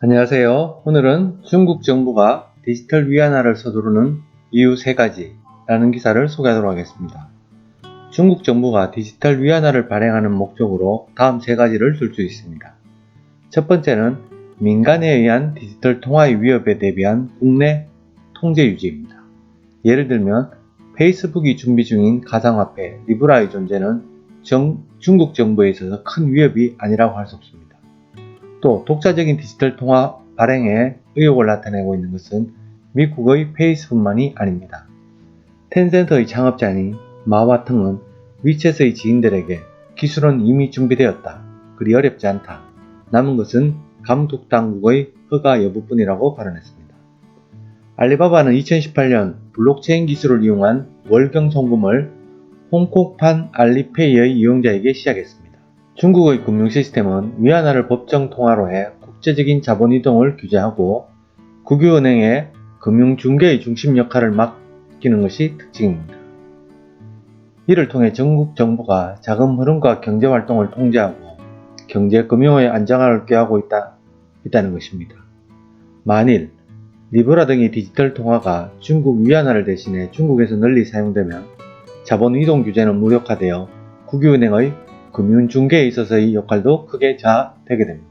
안녕하세요. 오늘은 중국 정부가 디지털 위안화를 서두르는 이유 3가지라는 기사를 소개하도록 하겠습니다. 중국 정부가 디지털 위안화를 발행하는 목적으로 다음 3가지를 들 수 있습니다. 첫 번째는 민간에 의한 디지털 통화의 위협에 대비한 국내 통제 유지입니다. 예를 들면 페이스북이 준비 중인 가상화폐 리브라의 존재는 중국 정부에 있어서 큰 위협이 아니라고 할 수 없습니다. 또 독자적인 디지털 통화 발행에 의욕을 나타내고 있는 것은 미국의 페이스북만이 아닙니다. 텐센트의 창업자인 마와텅은 위챗의 지인들에게 기술은 이미 준비되었다. 그리 어렵지 않다. 남은 것은 감독 당국의 허가 여부뿐이라고 발언했습니다. 알리바바는 2018년 블록체인 기술을 이용한 월경 송금을 홍콩판 알리페이의 이용자에게 시작했습니다. 중국의 금융 시스템은 위안화를 법정 통화로 해 국제적인 자본 이동을 규제하고 국유은행의 금융 중개의 중심 역할을 맡기는 것이 특징입니다. 이를 통해 중국 정부가 자금 흐름과 경제 활동을 통제하고 경제 금융의 안정화를 꾀하고 있다는 것입니다. 만일 리브라 등의 디지털 통화가 중국 위안화를 대신해 중국에서 널리 사용되면 자본 이동 규제는 무력화되어 국유은행의 금융 중개에 있어서의 역할도 크게 저하되게 됩니다.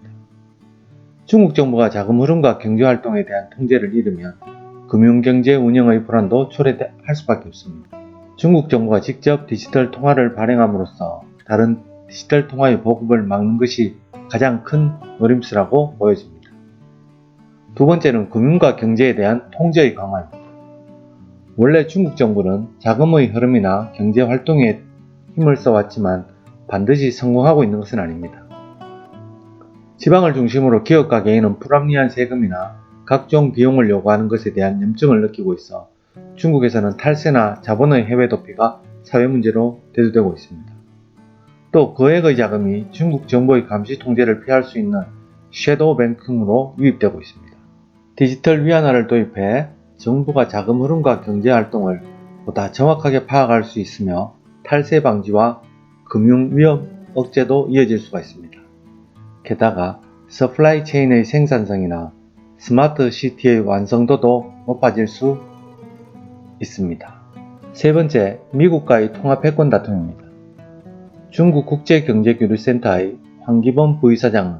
중국 정부가 자금 흐름과 경제 활동에 대한 통제를 잃으면 금융경제 운영의 불안도 초래할 수밖에 없습니다. 중국 정부가 직접 디지털 통화를 발행함으로써 다른 디지털 통화의 보급을 막는 것이 가장 큰 노림수라고 보여집니다. 두 번째는 금융과 경제에 대한 통제의 강화입니다. 원래 중국 정부는 자금의 흐름이나 경제 활동에 힘을 써왔지만 반드시 성공하고 있는 것은 아닙니다. 지방을 중심으로 기업과 개인은 불합리한 세금이나 각종 비용을 요구하는 것에 대한 염증을 느끼고 있어 중국에서는 탈세나 자본의 해외 도피가 사회 문제로 대두되고 있습니다. 또 거액의 자금이 중국 정부의 감시 통제를 피할 수 있는 섀도우 뱅킹으로 유입되고 있습니다. 디지털 위안화를 도입해 정부가 자금 흐름과 경제 활동을 보다 정확하게 파악할 수 있으며 탈세 방지와 금융 위험 억제도 이어질 수가 있습니다. 게다가 서플라이 체인의 생산성이나 스마트 시티의 완성도도 높아질 수 있습니다. 세 번째, 미국과의 통화 패권 다툼입니다. 중국 국제경제교류센터의 황기범 부의사장은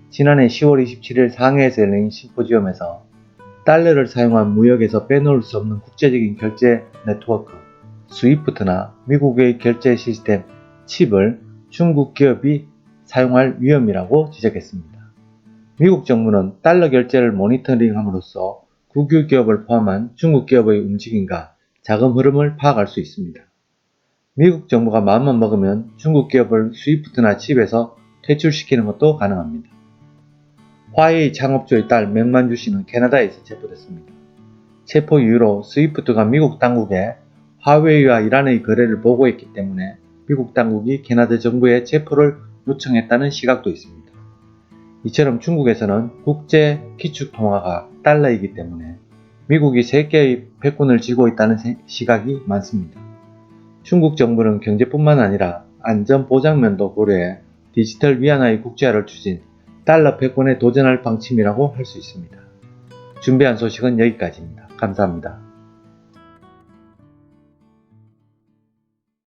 지난해 10월 27일 상해에서 열린 심포지엄에서 달러를 사용한 무역에서 빼놓을 수 없는 국제적인 결제 네트워크 스위프트나 미국의 결제 시스템 칩을 중국 기업이 사용할 위험이라고 지적했습니다. 미국 정부는 달러 결제를 모니터링함으로써 국유 기업을 포함한 중국 기업의 움직임과 자금 흐름을 파악할 수 있습니다. 미국 정부가 마음만 먹으면 중국 기업을 스위프트나 칩에서 퇴출시키는 것도 가능합니다. 화웨이 창업주의 딸 맥만주 씨는 캐나다에서 체포됐습니다. 체포 이후로 스위프트가 미국 당국에 화웨이와 이란의 거래를 보고했기 때문에 미국 당국이 캐나다 정부에 체포를 요청했다는 시각도 있습니다. 이처럼 중국에서는 국제 기축통화가 달러이기 때문에 미국이 3개의 패권을 쥐고 있다는 시각이 많습니다. 중국 정부는 경제뿐만 아니라 안전 보장면도 고려해 디지털 위안화의 국제화를 추진, 달러 패권에 도전할 방침이라고 할 수 있습니다. 준비한 소식은 여기까지입니다. 감사합니다.